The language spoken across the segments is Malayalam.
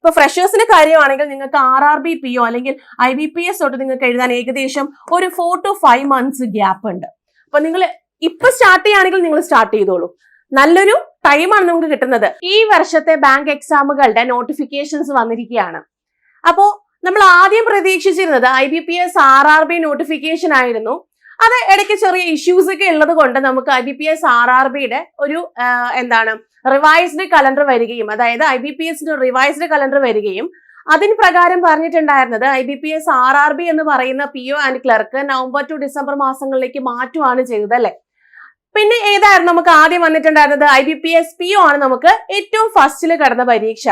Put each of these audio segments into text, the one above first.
ഇപ്പൊ ഫ്രഷേഴ്സിന്റെ കാര്യമാണെങ്കിൽ നിങ്ങൾക്ക് RRB-PO അല്ലെങ്കിൽ IBPS തൊട്ട് നിങ്ങൾക്ക് എഴുതാൻ ഏകദേശം ഒരു 4 to 5 months ഗ്യാപ്പ് ഉണ്ട്. അപ്പൊ നിങ്ങൾ ഇപ്പൊ സ്റ്റാർട്ട് ചെയ്യുകയാണെങ്കിൽ നിങ്ങൾ സ്റ്റാർട്ട് ചെയ്തോളൂ. നല്ലൊരു ടൈമാണ് നമുക്ക് കിട്ടുന്നത്. ഈ വർഷത്തെ ബാങ്ക് എക്സാമുകളുടെ നോട്ടിഫിക്കേഷൻസ് വന്നിരിക്കുകയാണ്. അപ്പോ നമ്മൾ ആദ്യം പ്രതീക്ഷിച്ചിരുന്നത് IBPS RRB നോട്ടിഫിക്കേഷൻ ആയിരുന്നു. അത് ഇടയ്ക്ക് ചെറിയ ഇഷ്യൂസ് ഒക്കെ ഉള്ളത് കൊണ്ട് നമുക്ക് IBPS RRBയുടെ ഒരു റിവൈസ്ഡ് കലണ്ടർ വരികയും, അതായത് IBPSന്റെ റിവൈസ്ഡ് കലണ്ടർ വരികയും അതിന് പ്രകാരം പറഞ്ഞിട്ടുണ്ടായിരുന്നത് IBPS RRB എന്ന് പറയുന്ന PO and clerk November to December മാസങ്ങളിലേക്ക് മാറ്റുവാണ് ചെയ്തത് അല്ലെ. പിന്നെ ഏതായിരുന്നു നമുക്ക് ആദ്യം വന്നിട്ടുണ്ടായിരുന്നത്? IBPS PO ആണ് നമുക്ക് ഏറ്റവും ഫസ്റ്റിൽ കടന്ന പരീക്ഷ.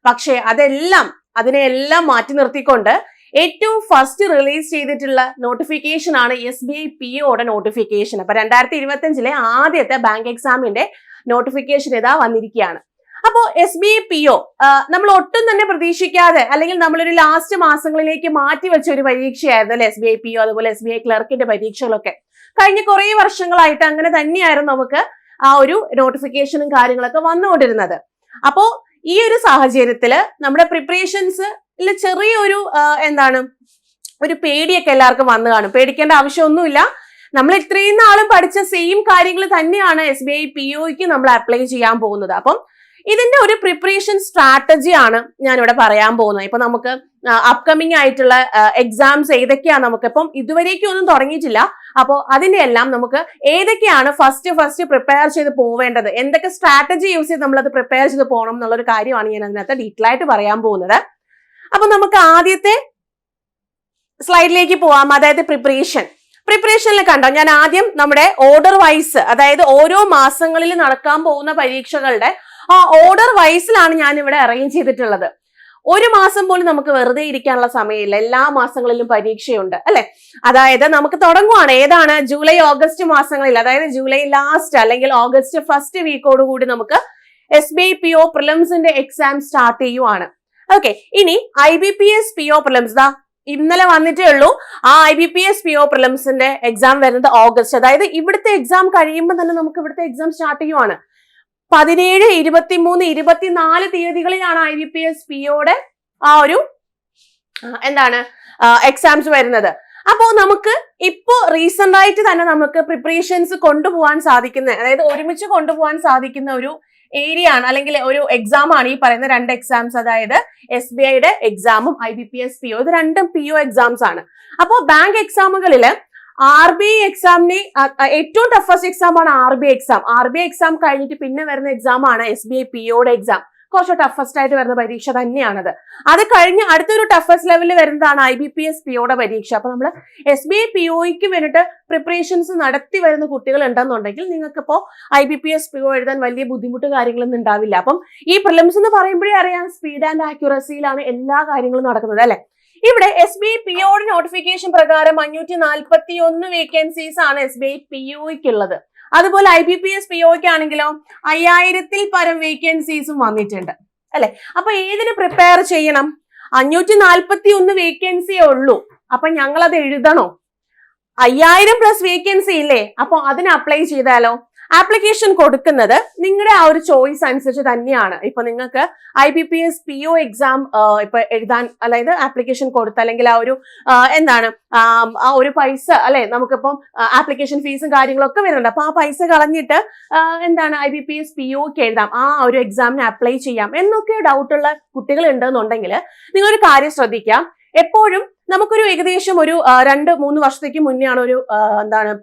പക്ഷെ അതിനെല്ലാം മാറ്റി നിർത്തിക്കൊണ്ട് ഏറ്റവും ഫസ്റ്റ് റിലീസ് ചെയ്തിട്ടുള്ള നോട്ടിഫിക്കേഷൻ ആണ് SBI POയുടെ നോട്ടിഫിക്കേഷൻ. അപ്പൊ 2025 ആദ്യത്തെ ബാങ്ക് എക്സാമിന്റെ നോട്ടിഫിക്കേഷൻ ഇതാ വന്നിരിക്കുകയാണ്. അപ്പോ SBI PO നമ്മൾ ഒട്ടും തന്നെ പ്രതീക്ഷിക്കാതെ അല്ലെങ്കിൽ നമ്മളൊരു ലാസ്റ്റ് മാസങ്ങളിലേക്ക് മാറ്റി വെച്ച ഒരു പരീക്ഷയായിരുന്നു അല്ലെ SBI PO, അതുപോലെ SBI ക്ലർക്കിന്റെ പരീക്ഷകളൊക്കെ. കഴിഞ്ഞ കുറെ വർഷങ്ങളായിട്ട് അങ്ങനെ തന്നെയായിരുന്നു നമുക്ക് ആ ഒരു നോട്ടിഫിക്കേഷനും കാര്യങ്ങളൊക്കെ വന്നുകൊണ്ടിരുന്നത്. അപ്പോ ഈ ഒരു സാഹചര്യത്തില് നമ്മുടെ പ്രിപ്പറേഷൻസ് ചെറിയൊരു ഒരു പേടിയൊക്കെ എല്ലാവർക്കും വന്നു കാണും. പേടിക്കേണ്ട ആവശ്യമൊന്നുമില്ല. നമ്മൾ ഇത്രയും നാളും പഠിച്ച സെയിം കാര്യങ്ങൾ തന്നെയാണ് SBI POയ്ക്ക് നമ്മൾ അപ്ലൈ ചെയ്യാൻ പോകുന്നത്. അപ്പം ഇതിന്റെ ഒരു പ്രിപ്പറേഷൻ സ്ട്രാറ്റജി ആണ് ഞാനിവിടെ പറയാൻ പോകുന്നത്. ഇപ്പൊ നമുക്ക് അപ്കമിങ് ആയിട്ടുള്ള എക്സാംസ് ഏതൊക്കെയാണ്, നമുക്കിപ്പം ഇതുവരേക്കും ഒന്നും തുടങ്ങിയിട്ടില്ല. അപ്പോൾ അതിന്റെ എല്ലാം നമുക്ക് ഏതൊക്കെയാണ് ഫസ്റ്റ് പ്രിപ്പയർ ചെയ്ത് പോവേണ്ടത്, എന്തൊക്കെ സ്ട്രാറ്റജി യൂസ് ചെയ്ത് നമ്മളത് പ്രിപ്പയർ ചെയ്ത് പോകണം എന്നുള്ളൊരു കാര്യമാണ് ഞാൻ അതിനകത്ത് ഡീറ്റെയിൽ ആയിട്ട് പറയാൻ പോകുന്നത്. അപ്പൊ നമുക്ക് ആദ്യത്തെ സ്ലൈഡിലേക്ക് പോവാം. അതായത് പ്രിപ്പറേഷനിൽ കണ്ടോ, ഞാൻ ആദ്യം നമ്മുടെ ഓർഡർ വൈസ്, അതായത് ഓരോ മാസങ്ങളിൽ നടക്കാൻ പോകുന്ന പരീക്ഷകളുടെ ആ ഓർഡർ വൈസിലാണ് ഞാൻ ഇവിടെ അറേഞ്ച് ചെയ്തിട്ടുള്ളത്. ഒരു മാസം പോലും നമുക്ക് വെറുതെ ഇരിക്കാനുള്ള സമയമില്ല. എല്ലാ മാസങ്ങളിലും പരീക്ഷയുണ്ട് അല്ലെ. അതായത് നമുക്ക് തുടങ്ങുവാണ് ഏതാണ്, ജൂലൈ ഓഗസ്റ്റ് മാസങ്ങളിൽ, അതായത് ജൂലൈ ലാസ്റ്റ് അല്ലെങ്കിൽ ഓഗസ്റ്റ് ഫസ്റ്റ് വീക്കോട് കൂടി നമുക്ക് SBI PO പ്രിലിംസിന്റെ എക്സാം സ്റ്റാർട്ട് ചെയ്യുവാണ്. ഓക്കെ, ഇനി IBPS PO പ്രിലിംസ് ഇന്നലെ വന്നിട്ടേ ഉള്ളൂ. ആ IBPS PO പ്രിലിംസിന്റെ എക്സാം വരുന്നത് ഓഗസ്റ്റ്, അതായത് ഇവിടുത്തെ എക്സാം കഴിയുമ്പോൾ തന്നെ നമുക്ക് ഇവിടുത്തെ എക്സാം സ്റ്റാർട്ട് ചെയ്യുവാണ്. 17, 23, 24 തീയതികളിലാണ് IBPS POയുടെ ആ ഒരു എക്സാംസ് വരുന്നത്. അപ്പോ നമുക്ക് ഇപ്പോ റീസെന്റ് ആയിട്ട് തന്നെ നമുക്ക് പ്രിപ്പറേഷൻസ് കൊണ്ടുപോകാൻ സാധിക്കുന്ന, അതായത് ഒരുമിച്ച് കൊണ്ടുപോകാൻ സാധിക്കുന്ന ഒരു ഏരിയ ആണ്, അല്ലെങ്കിൽ ഒരു എക്സാം ആണ് ഈ പറയുന്ന 2 എക്സാംസ്. അതായത് SBIയുടെ എക്സാമും IBPS PO, ഇത് രണ്ടും PO എക്സാംസ് ആണ്. അപ്പോ ബാങ്ക് എക്സാമുകളില് RBI എക്സാമിന് ഏറ്റവും ടഫസ്റ്റ് എക്സാം ആണ് RBI എക്സാം കഴിഞ്ഞിട്ട് പിന്നെ വരുന്ന എക്സാം ആണ് SBI POയുടെ എക്സാം. കുറച്ച് ടഫസ്റ്റ് ആയിട്ട് വരുന്ന പരീക്ഷ തന്നെയാണത്. അത് കഴിഞ്ഞ് അടുത്തൊരു ടഫസ്റ്റ് ലെവലിൽ വരുന്നതാണ് IBPS POയുടെ പരീക്ഷ. അപ്പൊ നമ്മൾ SBI POയ്ക്ക് വേണ്ടിയിട്ട് പ്രിപ്പറേഷൻസ് നടത്തി വരുന്ന കുട്ടികൾ ഉണ്ടെന്നുണ്ടെങ്കിൽ നിങ്ങൾക്കിപ്പോ IBPS PO എഴുതാൻ വലിയ ബുദ്ധിമുട്ട് കാര്യങ്ങളൊന്നും ഉണ്ടാവില്ല. അപ്പം ഈ പ്രിലിംസ് എന്ന് പറയുമ്പോഴേ അറിയാം, സ്പീഡ് ആൻഡ് ആക്യുറസിയിലാണ് എല്ലാ കാര്യങ്ങളും നടക്കുന്നത് അല്ലെ. ഇവിടെ SBI POയുടെ നോട്ടിഫിക്കേഷൻ പ്രകാരം 541 വേക്കൻസീസ് ആണ് SBI POയ്ക്കുള്ളത്. അതുപോലെ IBPS POയ്ക്ക് ആണെങ്കിലോ 5000-ൽ പരം വേക്കൻസീസും വന്നിട്ടുണ്ട് അല്ലെ. അപ്പൊ ഏതിന് പ്രിപ്പയർ ചെയ്യണം? 541 വേക്കൻസിയേ ഉള്ളൂ. അപ്പൊ ഞങ്ങൾ അത് എഴുതണോ? 5000+ വേക്കൻസി ഇല്ലേ? അപ്പൊ അതിന് അപ്ലൈ ചെയ്താലോ? ആപ്ലിക്കേഷൻ കൊടുക്കുന്നത് നിങ്ങളുടെ ആ ഒരു ചോയ്സ് അനുസരിച്ച് തന്നെയാണ്. ഇപ്പൊ നിങ്ങൾക്ക് IBPS PO എക്സാം ഇപ്പൊ എഴുതാൻ, അതായത് ആപ്ലിക്കേഷൻ കൊടുത്ത്, അല്ലെങ്കിൽ ആ ഒരു ആ ഒരു പൈസ അല്ലെ, നമുക്കിപ്പം ആപ്ലിക്കേഷൻ ഫീസും കാര്യങ്ങളൊക്കെ വരുന്നുണ്ട്. അപ്പൊ ആ പൈസ കളഞ്ഞിട്ട് IBPS POയ്ക്ക് എഴുതാം, ആ ഒരു എക്സാമിന് അപ്ലൈ ചെയ്യാം എന്നൊക്കെ ഡൗട്ടുള്ള കുട്ടികൾ ഉണ്ടെന്നുണ്ടെങ്കിൽ നിങ്ങളൊരു കാര്യം ശ്രദ്ധിക്കാം. എപ്പോഴും നമുക്കൊരു ഏകദേശം ഒരു 2-3 വർഷത്തേക്ക് മുന്നെയാണ് ഒരു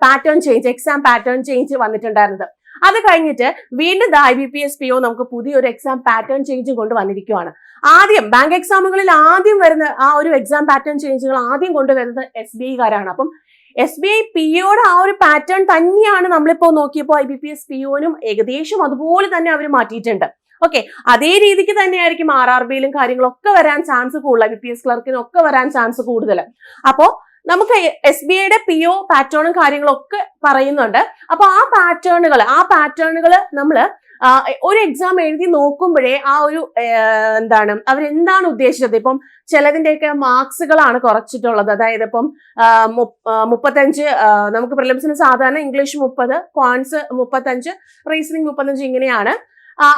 pattern change, exam pattern change വന്നിട്ടുണ്ടായിരുന്നത്. അത് കഴിഞ്ഞിട്ട് വീണ്ടും IBPS PO നമുക്ക് പുതിയൊരു എക്സാം പാറ്റേൺ ചേഞ്ച് കൊണ്ട് വന്നിരിക്കുകയാണ്. ആദ്യം ബാങ്ക് എക്സാമുകളിൽ ആദ്യം വരുന്ന ആ ഒരു എക്സാം പാറ്റേൺ ചേഞ്ചുകൾ ആദ്യം കൊണ്ടുവരുന്നത് SBIക്കാരാണ്. അപ്പം SBI POയുടെ ആ ഒരു പാറ്റേൺ തന്നെയാണ് നമ്മളിപ്പോ നോക്കിയപ്പോൾ IBPS POനും ഏകദേശം അതുപോലെ തന്നെ അവർ മാറ്റിയിട്ടുണ്ട്. ഓക്കെ, അതേ രീതിക്ക് തന്നെയായിരിക്കും RRBയിലും കാര്യങ്ങളൊക്കെ വരാൻ ചാൻസ് കൂടുതൽ, IBPS ക്ലർക്കിനും ഒക്കെ വരാൻ ചാൻസ് കൂടുതൽ. അപ്പോ നമുക്ക് SBIയുടെ PO പാറ്റേണും കാര്യങ്ങളൊക്കെ പറയുന്നുണ്ട്. അപ്പൊ ആ പാറ്റേണുകൾ നമ്മൾ ഒരു എക്സാം എഴുതി നോക്കുമ്പോഴേ ആ ഒരു അവരെന്താണ് ഉദ്ദേശിച്ചത്. ഇപ്പം ചിലതിന്റെയൊക്കെ മാർക്സുകളാണ് കുറച്ചിട്ടുള്ളത്. അതായത് ഇപ്പം 35 നമുക്ക് പ്രിലിംസിന് സാധാരണ ഇംഗ്ലീഷ് 30, ക്വാൻസ് 35, റീസണിങ് 35 ഇങ്ങനെയാണ്.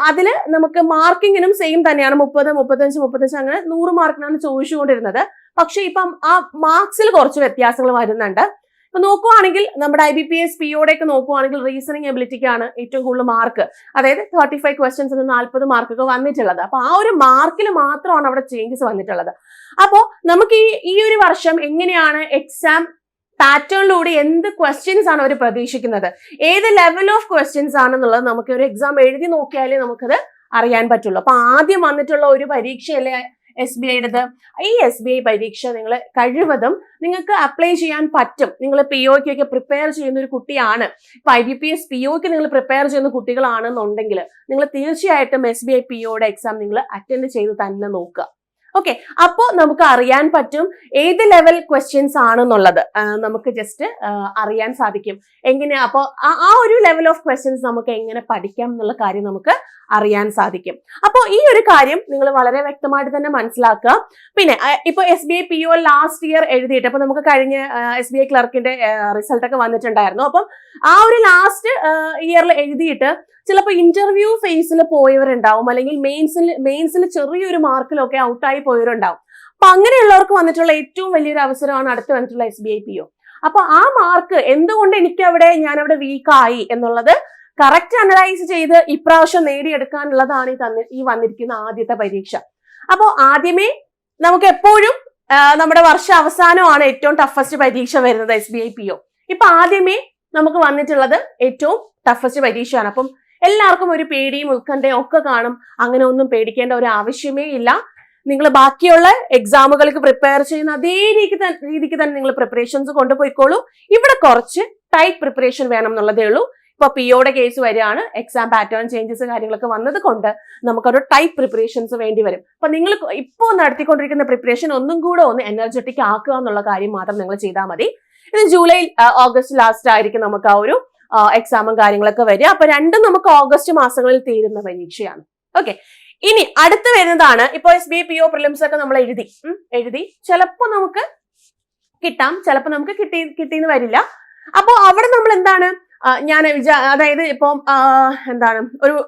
അതില് നമുക്ക് മാർക്കിങ്ങിനും സെയിം തന്നെയാണ് 30, 35, 35 അങ്ങനെ 100 മാർക്കിനാണ് ചോദിച്ചുകൊണ്ടിരുന്നത്. പക്ഷെ ഇപ്പം ആ മാർക്സിൽ കുറച്ച് വ്യത്യാസങ്ങൾ വരുന്നുണ്ട്. ഇപ്പൊ നോക്കുവാണെങ്കിൽ നമ്മുടെ IBPS POയുടെ ഒക്കെ നോക്കുവാണെങ്കിൽ റീസണിങ് എബിലിറ്റിക്കാണ് ഏറ്റവും കൂടുതൽ മാർക്ക്, അതായത് 35 ക്വസ്റ്റ്യൻസ് 40 മാർക്കൊക്കെ വന്നിട്ടുള്ളത്. അപ്പൊ ആ ഒരു മാർക്കിൽ മാത്രമാണ് അവിടെ ചേഞ്ചസ് വന്നിട്ടുള്ളത്. അപ്പോ നമുക്ക് ഈ ഒരു വർഷം എങ്ങനെയാണ് എക്സാം പാറ്റേണിലൂടെ എന്ത് ക്വസ്റ്റ്യൻസ് ആണ് അവർ പ്രതീക്ഷിക്കുന്നത്, ഏത് ലെവൽ ഓഫ് ക്വസ്റ്റ്യൻസ് ആണെന്നുള്ളത് നമുക്ക് ഒരു എക്സാം എഴുതി നോക്കിയാലേ നമുക്കത് അറിയാൻ പറ്റുള്ളൂ. അപ്പൊ ആദ്യം വന്നിട്ടുള്ള ഒരു പരീക്ഷയല്ലേ SBIയുടേത്. ഈ SBI പരീക്ഷ നിങ്ങൾ കഴിവതും നിങ്ങൾക്ക് അപ്ലൈ ചെയ്യാൻ പറ്റും. നിങ്ങൾ POയ്ക്കൊക്കെ പ്രിപ്പയർ ചെയ്യുന്ന ഒരു കുട്ടിയാണ്, ഇപ്പൊ IBPS POയ്ക്ക് നിങ്ങൾ പ്രിപ്പയർ ചെയ്യുന്ന കുട്ടികളാണെന്നുണ്ടെങ്കിൽ നിങ്ങൾ തീർച്ചയായിട്ടും SBI POയുടെ എക്സാം നിങ്ങൾ അറ്റൻഡ് ചെയ്ത് തന്നെ നോക്കുക. ഓക്കെ, അപ്പോൾ നമുക്ക് അറിയാൻ പറ്റും ഏത് ലെവൽ ക്വസ്റ്റ്യൻസ് ആണെന്നുള്ളത് നമുക്ക് ജസ്റ്റ് അറിയാൻ സാധിക്കും. എങ്ങനെയാ അപ്പോ ആ ഒരു ലെവൽ ഓഫ് ക്വസ്റ്റ്യൻസ് നമുക്ക് എങ്ങനെ പഠിക്കാം എന്നുള്ള കാര്യം നമുക്ക് അറിയാൻ സാധിക്കും. അപ്പോൾ ഈ ഒരു കാര്യം നിങ്ങൾ വളരെ വ്യക്തമായിട്ട് തന്നെ മനസ്സിലാക്കുക. പിന്നെ ഇപ്പൊ SBI PO ലാസ്റ്റ് ഇയർ എഴുതിയിട്ട്, അപ്പൊ നമുക്ക് കഴിഞ്ഞ SBI ക്ലർക്കിന്റെ റിസൾട്ട് ഒക്കെ വന്നിട്ടുണ്ടായിരുന്നു. അപ്പം ആ ഒരു ലാസ്റ്റ് ഇയറിൽ എഴുതിയിട്ട് ചിലപ്പോൾ ഇന്റർവ്യൂ ഫേസിൽ പോയവരുണ്ടാവും, അല്ലെങ്കിൽ മെയിൻസിൽ ചെറിയൊരു മാർക്കിലൊക്കെ ഔട്ടായി പോയവരുണ്ടാവും. അപ്പൊ അങ്ങനെയുള്ളവർക്ക് വന്നിട്ടുള്ള ഏറ്റവും വലിയൊരു അവസരമാണ് അടുത്ത് വന്നിട്ടുള്ള SBI PO. അപ്പൊ ആ മാർക്ക് എന്തുകൊണ്ട് ഞാൻ അവിടെ വീക്കായി എന്നുള്ളത് കറക്റ്റ് അനലൈസ് ചെയ്ത് ഇപ്രാവശ്യം നേടിയെടുക്കാനുള്ളതാണ് ഈ വന്നിരിക്കുന്ന ആദ്യത്തെ പരീക്ഷ. അപ്പോൾ ആദ്യമേ നമുക്ക് എപ്പോഴും നമ്മുടെ വർഷ അവസാനമാണ് ഏറ്റവും ടഫസ്റ്റ് പരീക്ഷ വരുന്നത് SBI PO. ഇപ്പൊ ആദ്യമേ നമുക്ക് വന്നിട്ടുള്ളത് ഏറ്റവും ടഫസ്റ്റ് പരീക്ഷയാണ്. അപ്പം എല്ലാവർക്കും ഒരു പേടിയും ഉത്കണ്ഠയും ഒക്കെ കാണും. അങ്ങനെ ഒന്നും പേടിക്കേണ്ട ഒരു ആവശ്യമേ ഇല്ല. നിങ്ങൾ ബാക്കിയുള്ള എക്സാമുകൾക്ക് പ്രിപ്പയർ ചെയ്യുന്ന അതേ രീതിക്ക് തന്നെ നിങ്ങൾ പ്രിപ്പറേഷൻസ് കൊണ്ടുപോയിക്കോളൂ. ഇവിടെ കുറച്ച് ടൈറ്റ് പ്രിപ്പറേഷൻ വേണം എന്നുള്ളതേ ഉള്ളൂ. ഇപ്പൊ POയുടെ കേസ് വരികയാണ്, എക്സാം പാറ്റേൺ ചേഞ്ചസ് കാര്യങ്ങളൊക്കെ വന്നത് കൊണ്ട് നമുക്കൊരു ടൈറ്റ് പ്രിപ്പറേഷൻസ് വേണ്ടി വരും. അപ്പൊ നിങ്ങൾ ഇപ്പോൾ നടത്തിക്കൊണ്ടിരിക്കുന്ന പ്രിപ്പറേഷൻ ഒന്നും കൂടെ ഒന്ന് എനർജറ്റിക് ആക്കുക എന്നുള്ള കാര്യം മാത്രം നിങ്ങൾ ചെയ്താൽ മതി. ഇത് ജൂലൈ ഓഗസ്റ്റ് ലാസ്റ്റ് ആയിരിക്കും നമുക്ക് ആ ഒരു എക്സാമും കാര്യങ്ങളൊക്കെ വരിക. അപ്പൊ രണ്ടും നമുക്ക് ഓഗസ്റ്റ് മാസങ്ങളിൽ തീരുന്ന പരീക്ഷയാണ്. ഓക്കെ, ഇനി അടുത്ത് വരുന്നതാണ് ഇപ്പൊ SBI PO പ്രിലിംസ് ഒക്കെ നമ്മൾ എഴുതി ചിലപ്പോ നമുക്ക് കിട്ടാം, ചിലപ്പോ നമുക്ക് കിട്ടിയെന്ന് വരില്ല. അപ്പൊ അവിടെ നമ്മൾ എന്താണ് അതായത് ഇപ്പം എന്താണ്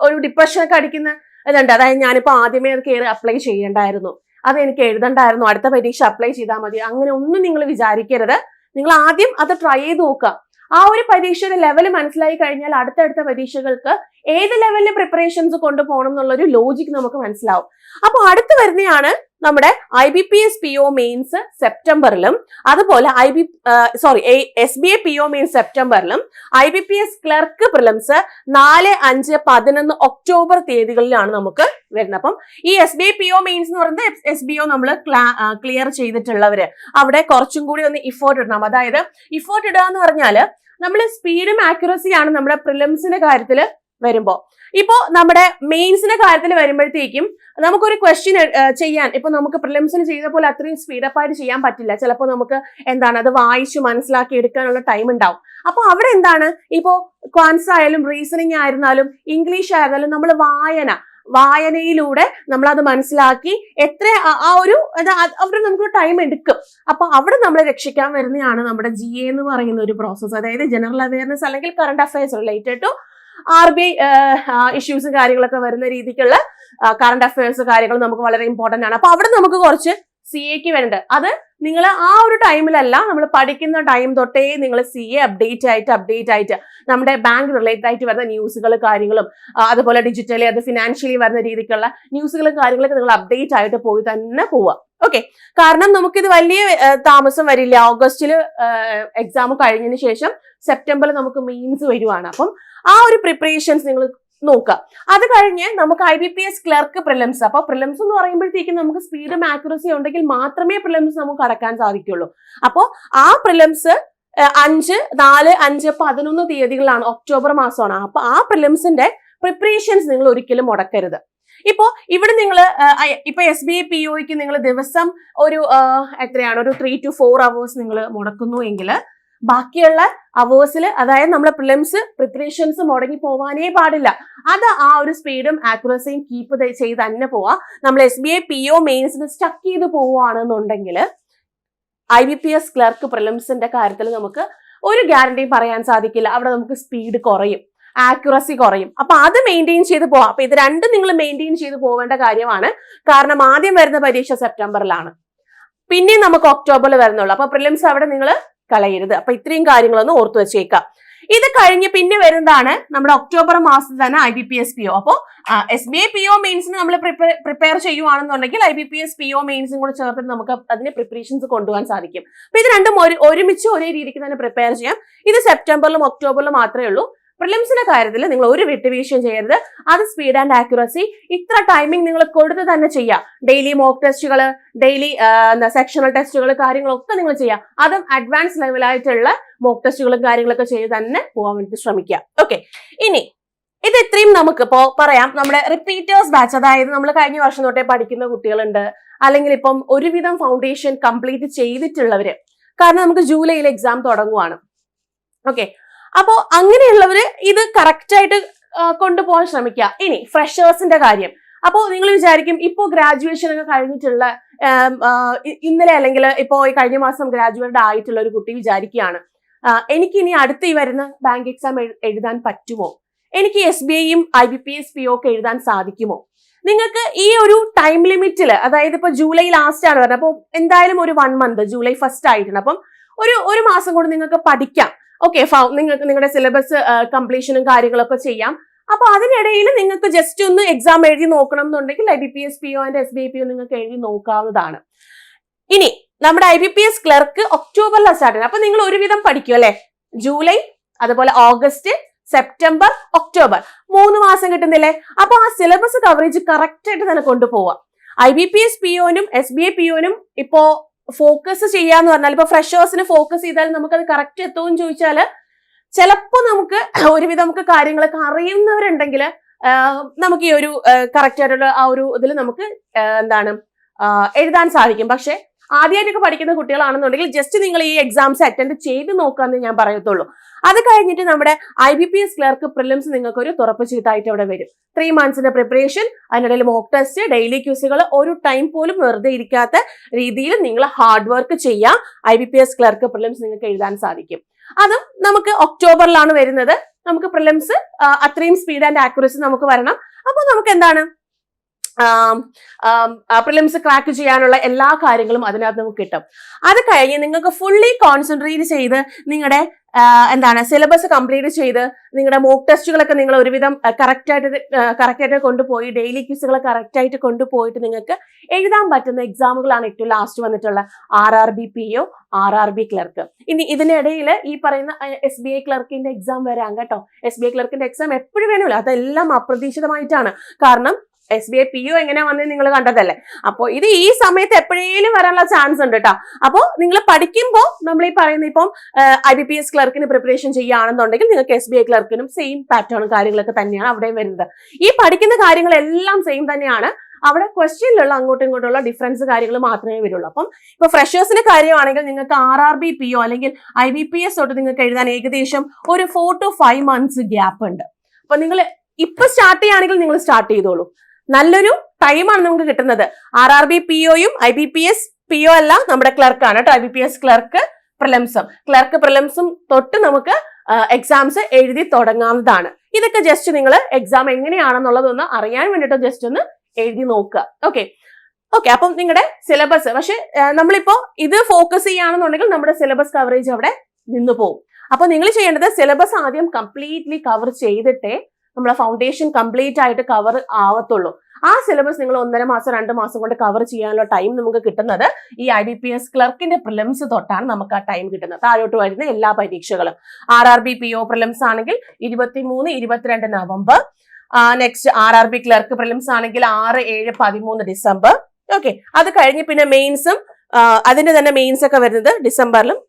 ഒരു ഡിപ്രഷൻ ഒക്കെ അടിക്കുന്ന ഇതുണ്ട്. അതായത് ഞാനിപ്പോ ആദ്യമേ അത് കയറി അപ്ലൈ ചെയ്യണ്ടായിരുന്നു, അത് എനിക്ക് എഴുതണ്ടായിരുന്നു, അടുത്ത പരീക്ഷ അപ്ലൈ ചെയ്താൽ മതി, അങ്ങനെ ഒന്നും നിങ്ങൾ വിചാരിക്കരുത്. നിങ്ങൾ ആദ്യം അത് ട്രൈ ചെയ്ത് നോക്കുക. ആ ഒരു പരീക്ഷയുടെ ലെവൽ മനസ്സിലായി കഴിഞ്ഞാൽ അടുത്തടുത്ത പരീക്ഷകൾക്ക് ഏത് ലെവലിൽ പ്രിപ്പറേഷൻസ് കൊണ്ടുപോകണം എന്നുള്ളൊരു ലോജിക് നമുക്ക് മനസ്സിലാവും. അപ്പൊ അടുത്ത് വരുന്നതാണ് നമ്മുടെ IBPS PO മെയിൻസ് സെപ്റ്റംബറിലും, അതുപോലെ SBI PO മെയിൻസ് സെപ്റ്റംബറിലും IBPS ക്ലർക്ക് പ്രിലിംസ് 4, 5, 11 ഒക്ടോബർ തീയതികളിലാണ് നമുക്ക് വരുന്നത്. അപ്പം ഈ SBI PO മെയിൻസ് എന്ന് പറയുന്നത് SBO നമ്മൾ ക്ലിയർ ചെയ്തിട്ടുള്ളവര് അവിടെ കുറച്ചും കൂടി ഒന്ന് ഇഫോർട്ട് ഇടണം. അതായത് ഇഫോർട്ട് ഇടുക എന്ന് പറഞ്ഞാല് നമ്മൾ സ്പീഡും ആക്യുറസിയാണ് നമ്മുടെ പ്രിലിംസിന്റെ കാര്യത്തിൽ വരുമ്പോ. ഇപ്പോ നമ്മുടെ മെയിൻസിന്റെ കാര്യത്തിൽ വരുമ്പോഴത്തേക്കും നമുക്കൊരു ക്വസ്റ്റ്യൻ ചെയ്യാൻ ഇപ്പൊ നമുക്ക് പ്രിലിംസിൽ ചെയ്ത പോലെ അത്രയും സ്പീഡപ്പ് ആയിട്ട് ചെയ്യാൻ പറ്റില്ല. ചിലപ്പോൾ നമുക്ക് അത് വായിച്ചു മനസ്സിലാക്കി എടുക്കാനുള്ള ടൈം ഉണ്ടാവും. അപ്പൊ അവിടെ ഇപ്പോ ക്വാൻസ് ആയാലും റീസണിങ് ആയിരുന്നാലും ഇംഗ്ലീഷ് ആയിരുന്നാലും നമ്മൾ വായനയിലൂടെ നമ്മൾ അത് മനസ്സിലാക്കി അവിടെ നമുക്ക് ടൈം എടുക്കും. അപ്പൊ അവിടെ നമ്മളെ രക്ഷിക്കാൻ വരുന്നതാണ് നമ്മുടെ GA എന്ന് പറയുന്ന ഒരു പ്രോസസ്സ്. അതായത് ജനറൽ അവയർനെസ് അല്ലെങ്കിൽ current affairs related to RBI ഇഷ്യൂസും കാര്യങ്ങളൊക്കെ വരുന്ന രീതിക്കുള്ള കറണ്ട് അഫയേഴ്സ് കാര്യങ്ങൾ നമുക്ക് വളരെ ഇമ്പോർട്ടന്റ് ആണ്. അപ്പൊ അവിടെ നമുക്ക് കുറച്ച് CAക്ക് വേണ്ട. അത് നിങ്ങൾ ആ ഒരു ടൈമിലല്ല, നമ്മൾ പഠിക്കുന്ന ടൈം തൊട്ടേ നിങ്ങൾ CA അപ്ഡേറ്റ് ആയിട്ട് നമ്മുടെ ബാങ്ക് റിലേറ്റഡ് ആയിട്ട് വരുന്ന ന്യൂസുകൾ കാര്യങ്ങളും അതുപോലെ ഡിജിറ്റലി അത് ഫിനാൻഷ്യലി വരുന്ന രീതിക്കുള്ള ന്യൂസുകളും കാര്യങ്ങളൊക്കെ നിങ്ങൾ അപ്ഡേറ്റ് ആയിട്ട് പോയി തന്നെ പോവുക. ഓക്കെ, കാരണം നമുക്കിത് വലിയ താമസം വരില്ല. ഓഗസ്റ്റിൽ എക്സാം കഴിഞ്ഞതിന് ശേഷം സെപ്റ്റംബറിൽ നമുക്ക് മെയിൻസ് വരുവാണ്. അപ്പം ആ ഒരു പ്രിപ്പറേഷൻസ് നിങ്ങൾ നോക്കുക. അത് കഴിഞ്ഞ് നമുക്ക് IBPS ക്ലർക്ക് പ്രിലിംസ്. അപ്പൊ പ്രിലിംസ് എന്ന് പറയുമ്പോഴത്തേക്കും നമുക്ക് സ്പീഡും ആക്യുറസി ഉണ്ടെങ്കിൽ മാത്രമേ പ്രിലിംസ് നമുക്ക് കടക്കാൻ സാധിക്കുള്ളൂ. അപ്പോ ആ പ്രിലിംസ് 5, 4, 5, 11 തീയതികളാണ്, ഒക്ടോബർ മാസമാണ്. അപ്പൊ ആ പ്രിലിംസിന്റെ പ്രിപ്പറേഷൻസ് നിങ്ങൾ ഒരിക്കലും മുടക്കരുത്. ഇപ്പോ ഇവിടെ നിങ്ങൾ ഇപ്പൊ SBI POയ്ക്ക് നിങ്ങൾ ദിവസം ഒരു 3 to 4 hours നിങ്ങൾ മുടക്കുന്നു എങ്കിൽ ബാക്കിയുള്ള അവേഴ്സിൽ, അതായത് നമ്മളെ പ്രിലിംസ് പ്രിപ്പറേഷൻസ് മുടങ്ങി പോവാനേ പാടില്ല. അത് ആ ഒരു സ്പീഡും ആക്യുറസിയും കീപ്പ് ചെയ്ത് തന്നെ പോവാ. നമ്മൾ SBI PO മെയിൻസിന് സ്റ്റക്ക് ചെയ്ത് പോവുകയാണെന്നുണ്ടെങ്കിൽ IBPS ക്ലർക്ക് പ്രിലിംസിന്റെ കാര്യത്തിൽ നമുക്ക് ഒരു ഗ്യാരണ്ടിയും പറയാൻ സാധിക്കില്ല. അവിടെ നമുക്ക് സ്പീഡ് കുറയും. ആക്യുറസി കുറയും. അപ്പൊ അത് മെയിൻറ്റെയിൻ ചെയ്ത് പോവാം. അപ്പൊ ഇത് രണ്ടും നിങ്ങൾ മെയിൻറ്റെയിൻ ചെയ്ത് പോവേണ്ട കാര്യമാണ്. കാരണം ആദ്യം വരുന്ന പരീക്ഷ സെപ്റ്റംബറിലാണ്, പിന്നെ നമുക്ക് ഒക്ടോബറിൽ വരുന്നുള്ളൂ. അപ്പൊ പ്രിലിംസ് അവിടെ നിങ്ങൾ കളയരുത്. അപ്പൊ ഇത്രയും കാര്യങ്ങളൊന്ന് ഓർത്തു വെച്ചേക്കാം. ഇത് കഴിഞ്ഞ് പിന്നെ വരുന്നതാണ് നമ്മുടെ ഒക്ടോബർ മാസത്തിൽ തന്നെ IBPS PO. അപ്പോൾ SBI PO മെയിൻസിന് നമ്മൾ പ്രിപ്പയർ ചെയ്യുവാണെന്നുണ്ടെങ്കിൽ IBPS PO മെയിൻസും കൂടെ ചേർത്ത് നമുക്ക് അതിന് പ്രിപ്പറേഷൻസ് കൊണ്ടുപോകാൻ സാധിക്കും. അപ്പൊ ഇത് രണ്ടും ഒരുമിച്ച് ഒരേ രീതിക്ക് തന്നെ പ്രിപ്പയർ ചെയ്യാം. ഇത് സെപ്റ്റംബറിലും ഒക്ടോബറിലും മാത്രമേ ഉള്ളൂ. പ്രിലിംസിന്റെ കാര്യത്തിൽ നിങ്ങൾ ഒരു വിട്ടുവീഴ്ചയും ചെയ്യരുത്. അത് സ്പീഡ് ആൻഡ് ആക്യുറസി ഇത്ര ടൈമിംഗ് നിങ്ങൾ കൊടുത്ത് തന്നെ ചെയ്യാം. ഡെയിലി മോക്ക് ടെസ്റ്റുകൾ, ഡെയിലി സെക്ഷണൽ ടെസ്റ്റുകൾ, കാര്യങ്ങളൊക്കെ നിങ്ങൾ ചെയ്യാം. അതും അഡ്വാൻസ് ലെവലായിട്ടുള്ള മോക്ക് ടെസ്റ്റുകളും കാര്യങ്ങളൊക്കെ ചെയ്ത് തന്നെ പോകാൻ വേണ്ടി ശ്രമിക്കുക. ഓക്കെ, ഇനി ഇത് ഇത്രയും നമുക്ക് ഇപ്പോ പറയാം. നമ്മുടെ റിപ്പീറ്റേഴ്സ് ബാച്ച്, അതായത് നമ്മൾ കഴിഞ്ഞ വർഷം തൊട്ടേ പഠിക്കുന്ന കുട്ടികളുണ്ട്, അല്ലെങ്കിൽ ഇപ്പം ഒരുവിധം ഫൗണ്ടേഷൻ കംപ്ലീറ്റ് ചെയ്തിട്ടുള്ളവര്, കാരണം നമുക്ക് ജൂലൈയിൽ എക്സാം തുടങ്ങുവാണ്. ഓക്കെ, അപ്പോ അങ്ങനെയുള്ളവര് ഇത് കറക്റ്റ് ആയിട്ട് കൊണ്ടുപോകാൻ ശ്രമിക്കുക. ഇനി ഫ്രഷേഴ്സിന്റെ കാര്യം, അപ്പോൾ നിങ്ങൾ വിചാരിക്കും ഇപ്പോ ഗ്രാജുവേഷൻ ഒക്കെ കഴിഞ്ഞിട്ടുള്ള ഇന്നലെ അല്ലെങ്കിൽ ഇപ്പോ ഈ കഴിഞ്ഞ മാസം ഗ്രാജുവേറ്റ് ആയിട്ടുള്ള ഒരു കുട്ടി വിചാരിക്കുകയാണ്, എനിക്ക് ഇനി അടുത്ത ഈ വരുന്ന ബാങ്ക് എക്സാം എഴുതാൻ പറ്റുമോ, എനിക്ക് SBIയും IBPS PO ഒക്കെ എഴുതാൻ സാധിക്കുമോ? നിങ്ങൾക്ക് ഈ ഒരു ടൈം ലിമിറ്റില്, അതായത് ഇപ്പൊ ജൂലൈ ലാസ്റ്റ് ആണ് വരുന്നത്, അപ്പോൾ എന്തായാലും ഒരു 1 മന്ത്, ജൂലൈ 1 ആയിട്ടുണ്ട്. അപ്പം ഒരു മാസം കൊണ്ട് നിങ്ങൾക്ക് പഠിക്കാം. ഓക്കെ, നിങ്ങൾക്ക് നിങ്ങളുടെ സിലബസ് കംപ്ലീഷനും കാര്യങ്ങളൊക്കെ ചെയ്യാം. അപ്പൊ അതിനിടയിൽ നിങ്ങൾക്ക് ജസ്റ്റ് ഒന്ന് എക്സാം എഴുതി നോക്കണം എന്നുണ്ടെങ്കിൽ IBPS PO and SBI PO നിങ്ങൾക്ക് എഴുതി നോക്കാവുന്നതാണ്. ഇനി നമ്മുടെ IBPS ക്ലർക്ക് ഒക്ടോബറിലാണ് സ്റ്റാർട്ട് ചെയ്യുന്നത്. അപ്പൊ നിങ്ങൾ ഒരുവിധം പഠിക്കും അല്ലെ? ജൂലൈ, അതുപോലെ ഓഗസ്റ്റ്, സെപ്റ്റംബർ, ഒക്ടോബർ, 3 മാസം കിട്ടുന്നില്ലേ? അപ്പൊ ആ സിലബസ് കവറേജ് കറക്റ്റ് ആയിട്ട് തന്നെ കൊണ്ടുപോവാം. IBPS POനും SBI POനും ഇപ്പോ ഫോക്കസ് ചെയ്യാന്ന് പറഞ്ഞാൽ, ഇപ്പൊ ഫ്രഷേഴ്സിന് ഫോക്കസ് ചെയ്താൽ നമുക്കത് കറക്റ്റ് എത്തുമെന്ന് ചോദിച്ചാൽ ചിലപ്പോ നമുക്ക് ഒരുവിധം നമുക്ക് കാര്യങ്ങളൊക്കെ അറിയുന്നവരുണ്ടെങ്കിൽ നമുക്ക് ഈ ഒരു കറക്റ്റ് ആയിട്ടുള്ള ആ ഒരു ഇതിൽ നമുക്ക് എഴുതാൻ സാധിക്കും. പക്ഷെ ആദ്യമായിട്ടൊക്കെ പഠിക്കുന്ന കുട്ടികളാണെന്നുണ്ടെങ്കിൽ ജസ്റ്റ് നിങ്ങൾ ഈ എക്സാംസ് അറ്റൻഡ് ചെയ്ത് നോക്കാമെന്ന് ഞാൻ പറയത്തുള്ളൂ. അത് കഴിഞ്ഞിട്ട് നമ്മുടെ IBPS ക്ലർക്ക് പ്രിലിംസ് നിങ്ങൾക്ക് ഒരു തുറപ്പ് ചീട്ടായിട്ട് അവിടെ വരും. 3 മന്ത്സിന്റെ പ്രിപ്പറേഷൻ, അതിനിടയിൽ മോക്ക് ടെസ്റ്റ്, ഡെയിലി ക്യൂസുകൾ, ഒരു ടൈം പോലും വെറുതെ ഇരിക്കാത്ത രീതിയിൽ നിങ്ങൾ ഹാർഡ് വർക്ക് ചെയ്യാം. IBPS ക്ലർക്ക് പ്രിലിംസ് നിങ്ങൾക്ക് എഴുതാൻ സാധിക്കും. അതും നമുക്ക് ഒക്ടോബറിലാണ് വരുന്നത്. നമുക്ക് പ്രിലിംസ് അത്രയും സ്പീഡ് ആൻഡ് ആക്യുറസി നമുക്ക് വരണം. അപ്പോൾ നമുക്ക് എന്താണ് പ്രിലിംസ് ക്രാക്ക് ചെയ്യാനുള്ള എല്ലാ കാര്യങ്ങളും അതിനകത്ത് നമുക്ക് കിട്ടും. അത് കഴിഞ്ഞ് നിങ്ങൾക്ക് ഫുള്ളി കോൺസെൻട്രേറ്റ് ചെയ്ത് നിങ്ങളുടെ സിലബസ് കംപ്ലീറ്റ് ചെയ്ത് നിങ്ങളുടെ മോക്ക് ടെസ്റ്റുകളൊക്കെ നിങ്ങൾ ഒരുവിധം കറക്റ്റ് ആയിട്ട് കൊണ്ടുപോയി, ഡെയിലി ക്വിസുകൾ കറക്റ്റ് ആയിട്ട് കൊണ്ടുപോയിട്ട് നിങ്ങൾക്ക് എഴുതാൻ പറ്റുന്ന എക്സാമുകളാണ് ഏറ്റവും ലാസ്റ്റ് വന്നിട്ടുള്ള RRB PO, RRB ക്ലർക്ക്. ഇനി ഇതിനിടയിൽ ഈ പറയുന്ന SBI ക്ലർക്കിന്റെ എക്സാം വരാം കേട്ടോ. SBI ക്ലർക്കിന്റെ എക്സാം എപ്പോഴും വേണമല്ലോ, അതെല്ലാം അപ്രതീക്ഷിതമായിട്ടാണ്. കാരണം SBI PO എങ്ങനെയാ വന്നത് നിങ്ങൾ കണ്ടതല്ലേ. അപ്പോൾ ഇത് ഈ സമയത്ത് എപ്പോഴേലും വരാനുള്ള ചാൻസ് ഉണ്ട് കേട്ടോ. അപ്പോൾ നിങ്ങൾ പഠിക്കുമ്പോൾ നമ്മൾ ഈ പറയുന്ന ഇപ്പം IBPS ക്ലർക്കിന് പ്രിപ്പറേഷൻ ചെയ്യുകയാണെന്നുണ്ടെങ്കിൽ നിങ്ങൾക്ക് SBI ക്ലർക്കിനും സെയിം പാറ്റേൺ കാര്യങ്ങളൊക്കെ തന്നെയാണ് അവിടെ വരുന്നത്. ഈ പഠിക്കുന്ന കാര്യങ്ങളെല്ലാം സെയിം തന്നെയാണ്. അവിടെ ക്വസ്റ്റ്യനിലുള്ള അങ്ങോട്ടും ഇങ്ങോട്ടുള്ള ഡിഫറൻസ് കാര്യങ്ങൾ മാത്രമേ വരുള്ളൂ. അപ്പം ഇപ്പൊ ഫ്രഷേഴ്സിന്റെ കാര്യമാണെങ്കിൽ നിങ്ങൾക്ക് RRB PO അല്ലെങ്കിൽ IBPS തൊട്ട് നിങ്ങൾക്ക് എഴുതാൻ ഏകദേശം ഒരു 4 to 5 months ഗ്യാപ്പ് ഉണ്ട്. അപ്പൊ നിങ്ങൾ ഇപ്പൊ സ്റ്റാർട്ട് ചെയ്യുകയാണെങ്കിൽ നിങ്ങൾ സ്റ്റാർട്ട് ചെയ്തോളൂ. നല്ലൊരു ടൈമാണ് നമുക്ക് കിട്ടുന്നത്. RRB POയും IBPS PO അല്ല, നമ്മുടെ ക്ലർക്കാണ് കേട്ടോ. IBPS ക്ലർക്ക് പ്രിലിംസും തൊട്ട് നമുക്ക് എക്സാംസ് എഴുതി തുടങ്ങാവുന്നതാണ്. ഇതൊക്കെ ജസ്റ്റ് നിങ്ങൾ എക്സാം എങ്ങനെയാണെന്നുള്ളതൊന്ന് അറിയാൻ വേണ്ടിയിട്ട് ജസ്റ്റ് ഒന്ന് എഴുതി നോക്കുക. ഓക്കെ, അപ്പം നിങ്ങളുടെ സിലബസ്, പക്ഷെ നമ്മളിപ്പോ ഇത് ഫോക്കസ് ചെയ്യുകയാണെന്നുണ്ടെങ്കിൽ നമ്മുടെ സിലബസ് കവറേജ് അവിടെ നിന്ന് പോകും. അപ്പൊ നിങ്ങൾ ചെയ്യേണ്ടത് സിലബസ് ആദ്യം കംപ്ലീറ്റ്ലി കവർ ചെയ്തിട്ടേ നമ്മളെ ഫൗണ്ടേഷൻ കംപ്ലീറ്റ് ആയിട്ട് കവർ ആവത്തുള്ളൂ. ആ സിലബസ് നിങ്ങൾ 1.5 മാസം 2 മാസം കൊണ്ട് കവർ ചെയ്യാനുള്ള ടൈം നമുക്ക് കിട്ടുന്നത് ഈ IBPS ക്ലർക്കിന്റെ പ്രിലിംസ് തൊട്ടാണ് നമുക്ക് ആ ടൈം കിട്ടുന്നത്. താഴോട്ട് വരുന്ന എല്ലാ പരീക്ഷകളും RRB PO പ്രിലിംസ് ആണെങ്കിൽ 23, 22 November. Next RRB clerk prelims ആണെങ്കിൽ 6, 7, 13 ഡിസംബർ. ഓക്കെ, അത് കഴിഞ്ഞ് പിന്നെ മെയിൻസും അതിന്റെ തന്നെ മെയിൻസ് ഒക്കെ വരുന്നത് ഡിസംബറിലും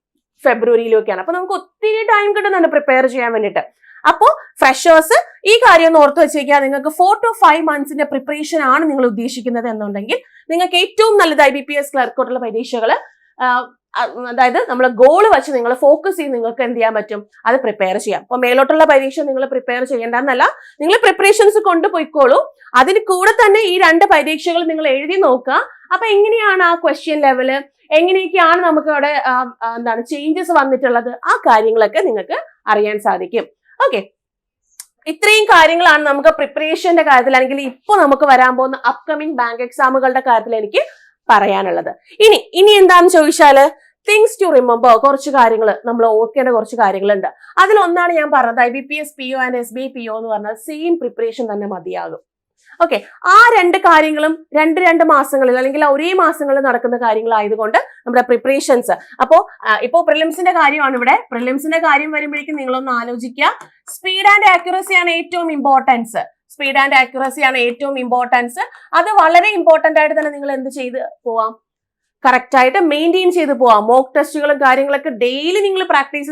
ഫെബ്രുവരിയിലും ഒക്കെയാണ്. അപ്പൊ നമുക്ക് ഒത്തിരി ടൈം കിട്ടുന്നുണ്ട് പ്രിപ്പയർ ചെയ്യാൻ വേണ്ടിയിട്ട്. അപ്പോൾ ഫ്രഷേഴ്സ് ഈ കാര്യം ഒന്ന് ഓർത്ത് വെച്ചേക്കുക. നിങ്ങൾക്ക് 4 to 5 monthsന്റെ പ്രിപ്പറേഷൻ ആണ് നിങ്ങൾ ഉദ്ദേശിക്കുന്നത് എന്നുണ്ടെങ്കിൽ നിങ്ങൾക്ക് ഏറ്റവും നല്ലത് IBPS ക്ലർക്കോട്ടുള്ള പരീക്ഷകൾ, അതായത് നമ്മൾ ഗോൾ വെച്ച് നിങ്ങൾ ഫോക്കസ് ചെയ്ത് നിങ്ങൾക്ക് എന്ത് ചെയ്യാൻ പറ്റും, അത് പ്രിപ്പയർ ചെയ്യാം. അപ്പൊ മേലോട്ടുള്ള പരീക്ഷ നിങ്ങൾ പ്രിപ്പയർ ചെയ്യേണ്ടെന്നല്ല, നിങ്ങൾ പ്രിപ്പറേഷൻസ് കൊണ്ടുപോയിക്കോളൂ. അതിന് കൂടെ തന്നെ ഈ 2 പരീക്ഷകൾ നിങ്ങൾ എഴുതി നോക്കുക. അപ്പൊ എങ്ങനെയാണ് ആ ക്വസ്റ്റ്യൻ ലെവല്, എങ്ങനെയൊക്കെയാണ് നമുക്ക് അവിടെ ചേഞ്ചസ് വന്നിട്ടുള്ളത്, ആ കാര്യങ്ങളൊക്കെ നിങ്ങൾക്ക് അറിയാൻ സാധിക്കും. ഓക്കെ, ഇത്രയും കാര്യങ്ങളാണ് നമുക്ക് പ്രിപ്പറേഷന്റെ കാര്യത്തിൽ അല്ലെങ്കിൽ ഇപ്പൊ നമുക്ക് വരാൻ പോകുന്ന അപ്കമിങ് ബാങ്ക് എക്സാമുകളുടെ കാര്യത്തിൽ എനിക്ക് പറയാനുള്ളത്. ഇനി എന്താണെന്ന് ചോദിച്ചാല് തിങ്സ് ടു റിമെമ്പർ, കുറച്ച് കാര്യങ്ങൾ നമ്മൾ ഓർക്കേണ്ട കുറച്ച് കാര്യങ്ങളുണ്ട്. അതിലൊന്നാണ് ഞാൻ പറഞ്ഞത് IBPS PO and SBI PO എന്ന് പറഞ്ഞാൽ സെയിം പ്രിപ്പറേഷൻ തന്നെ മതിയാകും. ഓക്കെ, ആ രണ്ട് കാര്യങ്ങളും രണ്ട് മാസങ്ങളിൽ അല്ലെങ്കിൽ ഒരേ മാസങ്ങളിൽ നടക്കുന്ന കാര്യങ്ങളായതുകൊണ്ട് നമ്മുടെ പ്രിപ്പറേഷൻസ് ഇപ്പോ പ്രിലിംസിന്റെ കാര്യമാണ് ഇവിടെ. പ്രിലിംസിന്റെ കാര്യം വരുമ്പോഴേക്കും നിങ്ങളൊന്ന് ആലോചിക്കുക. സ്പീഡ് ആൻഡ് ആക്യുറസി ആണ് ഏറ്റവും ഇമ്പോർട്ടൻസ്. സ്പീഡ് ആൻഡ് ആക്യുറസി ആണ് ഏറ്റവും ഇമ്പോർട്ടൻസ്. അത് വളരെ ഇമ്പോർട്ടന്റ് ആയിട്ട് തന്നെ നിങ്ങൾ എന്ത് ചെയ്ത് പോവാം, കറക്റ്റ് ആയിട്ട് മെയിൻറ്റെയിൻ ചെയ്ത് പോവാം. മോക്ക് ടെസ്റ്റുകളും കാര്യങ്ങളൊക്കെ ഡെയിലി നിങ്ങൾ പ്രാക്ടീസ്